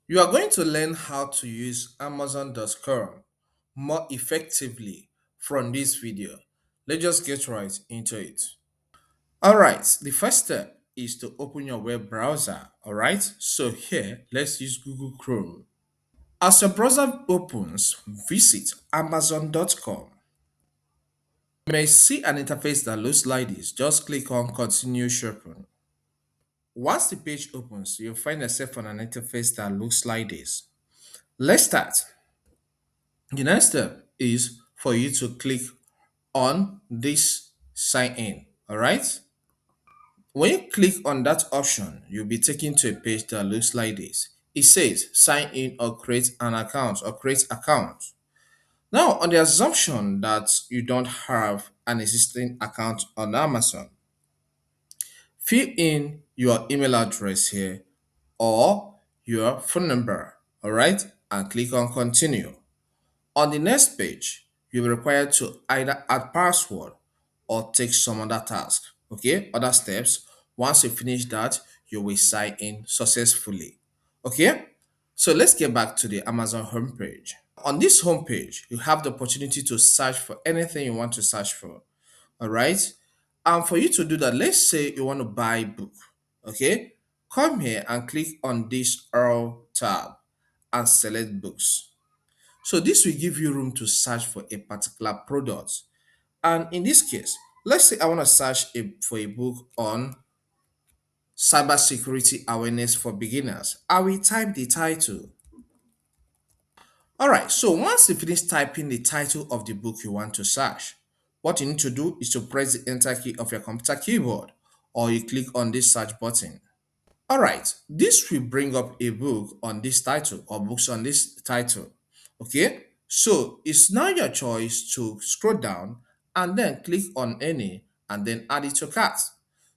You are going to learn how to use Amazon.com more effectively from this video. Let's just get right into it. Alright, the first step is to open your web browser. Alright, so here let's use Google Chrome. As your browser opens, visit Amazon.com. You may see an interface that looks like this. Just click on Continue Shopping. Once the page opens, you'll find yourself on an interface that looks like this. Let's start. The next step is for you to click on this sign in. All right. When you click on that option, you'll be taken to a page that looks like this. It says sign in or create an account or create account. Now, on the assumption that you don't have an existing account on Amazon, fill in your email address here or your phone number. All right. And click on continue. On the next page, you'll be required to either add password or take some other task. Okay, other steps. Once you finish that, you will sign in successfully. Okay, so let's get back to the Amazon homepage. On this homepage, you have the opportunity to search for anything you want to search for. All right, and for you to do that, let's say you want to buy a book. Okay, come here and click on this All tab and select books. So this will give you room to search for a particular product. And in this case, let's say I want to search for a book on cybersecurity awareness for beginners. I will type the title. All right, so once you finish typing the title of the book you want to search, what you need to do is to press the enter key of your computer keyboard or you click on this search button. All right, this will bring up a book on this title or books on this title. Okay, so it's now your choice to scroll down and then click on any and then add it to cart.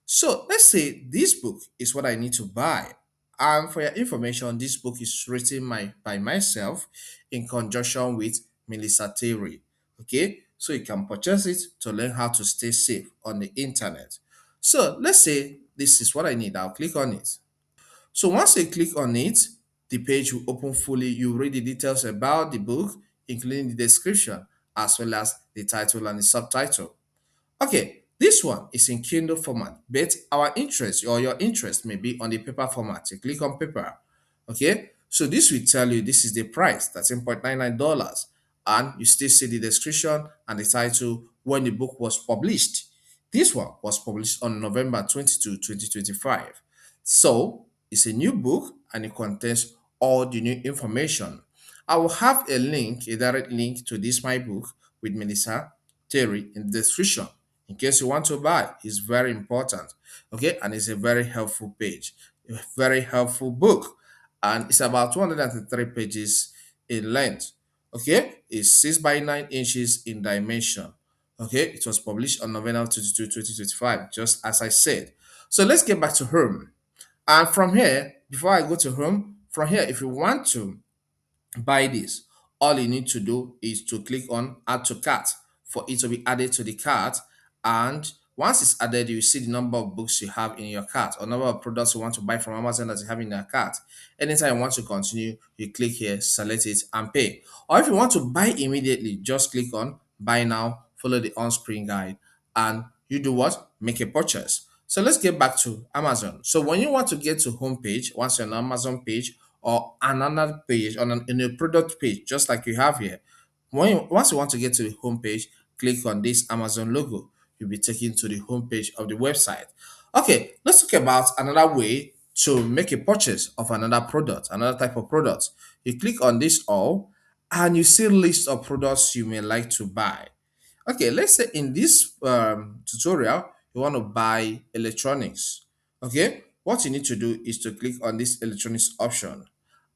So let's say this book is what I need to buy. And for your information, this book is written by myself in conjunction with Melissa Terry. Okay, so you can purchase it to learn how to stay safe on the internet. So let's say this is what I need. I'll click on it. So once you click on it, the page will open fully. You read the details about the book, including the description, as well as the title and the subtitle. Okay, this one is in Kindle format, but our interest or your interest may be on the paper format. You click on paper. Okay, so this will tell you this is the price, $13.99, and you still see the description and the title when the book was published. This one was published on November 22, 2025. So it's a new book and it contains all the new information. I will have a link, a direct link to this my book with Melissa Terry in the description in case you want to buy. It's very important. Okay, and it's a very helpful page, a very helpful book, and it's about 203 pages in length. Okay, it's 6 by 9 inches in dimension. Okay, it was published on November 22, 2025, just as I said. So let's get back to home. And from here, before I go to home, from here, if you want to buy this, all you need to do is to click on add to cart for it to be added to the cart. And once it's added, you see the number of books you have in your cart or number of products you want to buy from Amazon that you have in your cart. Anytime you want to continue, you click here, select it and pay. Or if you want to buy immediately, just click on buy now, follow the on-screen guide, and you do what? Make a purchase. So let's get back to Amazon. So when you want to get to home page, once you're on Amazon page or another page in a product page, just like you have here, once you want to get to the home page, click on this Amazon logo. You'll be taken to the home page of the website. Okay, let's talk about another way to make a purchase of another product, another type of product. You click on this all and you see a list of products you may like to buy. Okay, let's say in this tutorial, you want to buy electronics. Okay, what you need to do is to click on this electronics option.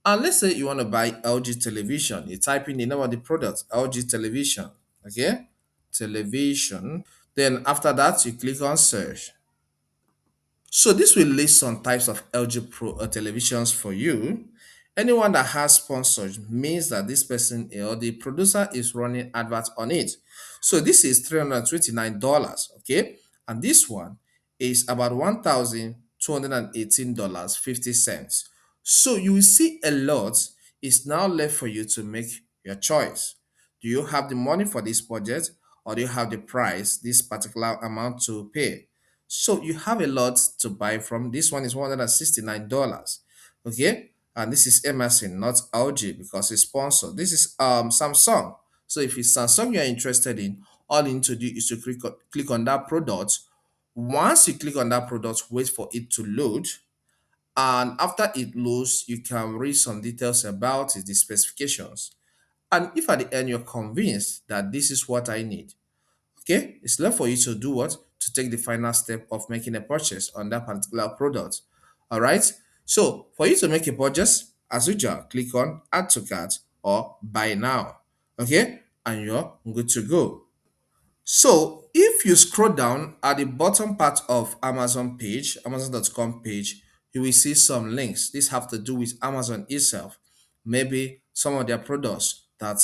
And let's say you want to buy LG television. You type in the name of the product, LG television. Okay, television. Then after that, you click on search. So this will list some types of LG Pro televisions for you. Anyone that has sponsors means that this person or the producer is running advert on it. So this is $329, okay? And this one is about $1,218.50. So you will see a lot. It's now left for you to make your choice. Do you have the money for this budget, or do you have the price, this particular amount to pay? So you have a lot to buy from. This one is $169. Okay. And this is Emerson, not LG, because it's sponsored. This is Samsung. So if it's Samsung you're interested in, all you need to do is to click on that product. Once you click on that product, wait for it to load. And after it loads, you can read some details about it, the specifications. And if at the end you're convinced that this is what I need, okay, it's left for you to do what? To take the final step of making a purchase on that particular product. All right. So for you to make a purchase, as usual, click on add to cart or buy now. Okay. And you're good to go. So if you scroll down at the bottom part of Amazon page, Amazon.com page, you will see some links. These have to do with Amazon itself. Maybe some of their products that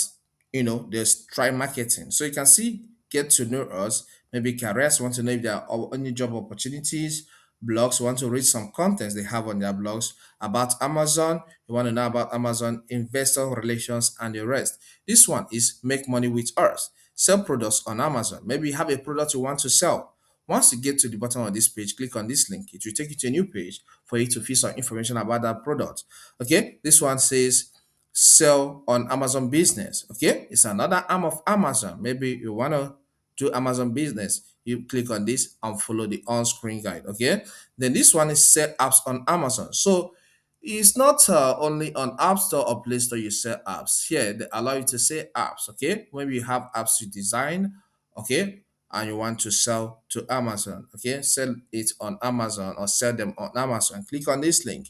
there's try marketing. So you can see get to know us, maybe careers, want to know if there are any job opportunities, blogs, want to read some contents they have on their blogs about Amazon, you want to know about Amazon, investor relations, and the rest. This one is make money with us. Sell products on Amazon. Maybe you have a product you want to sell. Once you get to the bottom of this page, click on this link. It will take you to a new page for you to fill some information about that product. Okay, this one says sell on Amazon business. Okay, it's another arm of Amazon. Maybe you want to do Amazon business. You click on this and follow the on-screen guide. Okay, then this one is sell apps on Amazon. So it's not only on App Store or Play Store you sell apps. Here, they allow you to sell apps, okay? When you have apps you design, okay, and you want to sell to Amazon, okay? Sell it on Amazon or sell them on Amazon. Click on this link.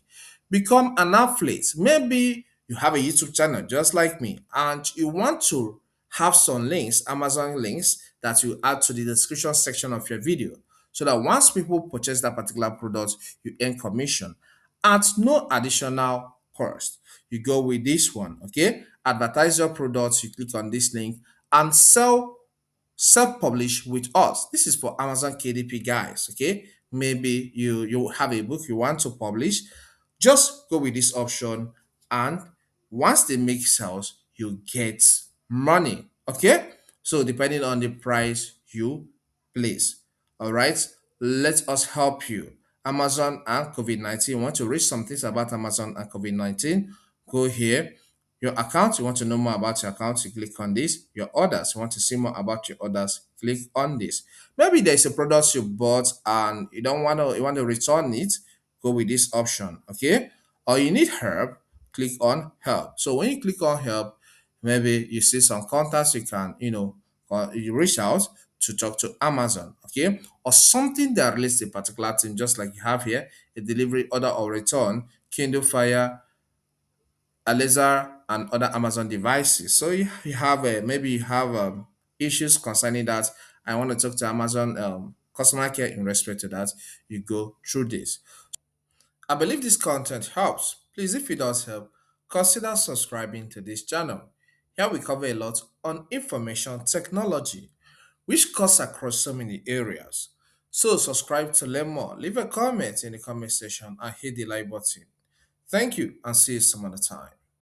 Become an affiliate. Maybe you have a YouTube channel just like me and you want to have some links, Amazon links, that you add to the description section of your video so that once people purchase that particular product, you earn commission at no additional cost. You go with this one, okay? Advertise your products, you click on this link and self-publish with us. This is for Amazon KDP guys, okay? Maybe you have a book you want to publish, just go with this option and once they make sales, you get money, okay? So depending on the price you place, all right? Let us help you. Amazon and COVID-19. Want to read some things about Amazon and COVID-19? Go here. Your account, you want to know more about your account, you click on this. Your orders, you want to see more about your orders, click on this. Maybe there's a product you bought and you want to return it, go with this option, okay? Or you need help, click on help. So when you click on help, maybe you see some contacts you can, you reach out to talk to Amazon, okay? Or something that relates to a particular thing, just like you have here, a delivery order or return, Kindle Fire, Alexa, and other Amazon devices. So you have maybe you have issues concerning that. I want to talk to Amazon customer care in respect to that. You go through this. I believe this content helps. Please, if it does help, consider subscribing to this channel. Here we cover a lot on information technology, which cuts across so many areas. So subscribe to learn more. Leave a comment in the comment section and hit the like button. Thank you and see you some other time.